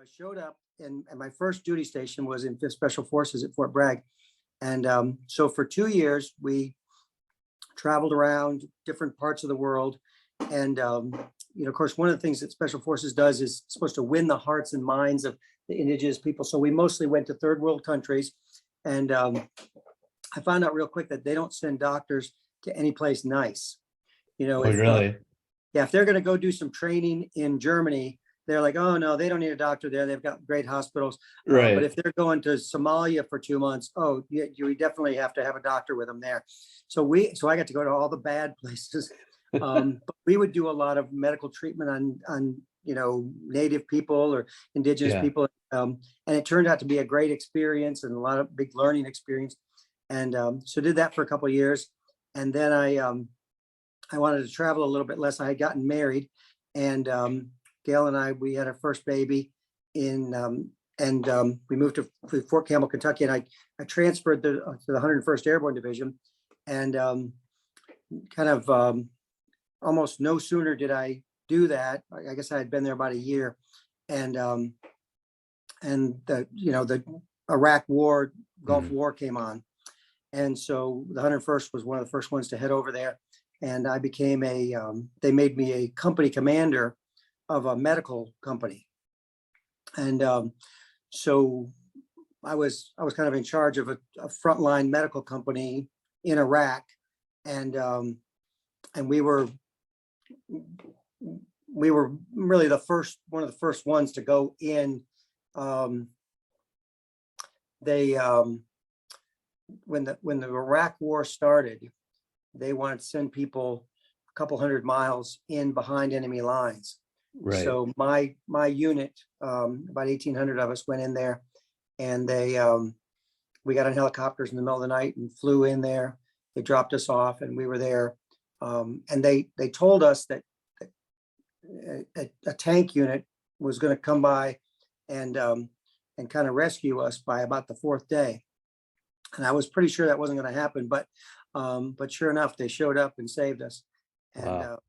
I showed up and my first duty station was in 5th Special Forces at Fort Bragg. And so for 2 years, we traveled around different parts of the world. And, of course, one of the things that Special Forces does is supposed to win the hearts and minds of the indigenous people. So we mostly went to third world countries. And I found out real quick that they don't send doctors to any place nice. Oh, If, really? yeah, if they're going to go do some training in Germany, they're like, oh no, they don't need a doctor there. They've got great hospitals. Right. But if they're going to Somalia for 2 months, oh, you definitely have to have a doctor with them there. So I got to go to all the bad places. But we would do a lot of medical treatment on Native people or indigenous Yeah. people. And it turned out to be a great experience and a lot of big learning experience. And so did that for a couple of years. And then I wanted to travel a little bit less. I had gotten married, and Gail and I, we had our first baby we moved to Fort Campbell, Kentucky, and I transferred to the 101st Airborne Division. And almost no sooner did I do that, I guess I had been there about a year, and the Iraq War, Gulf War came on. And so the 101st was one of the first ones to head over there. And I became they made me a company commander of a medical company. And so I was kind of in charge of a frontline medical company in Iraq. And we were really one of the first ones to go in. When the Iraq War started, they wanted to send people a couple hundred miles in behind enemy lines. Right. So my unit, about 1,800 of us went in there, and we got on helicopters in the middle of the night and flew in there. They dropped us off, and we were there. And they told us that a tank unit was going to come by and kind of rescue us by about the 4th day. And I was pretty sure that wasn't going to happen, but sure enough, they showed up and saved us. And Wow.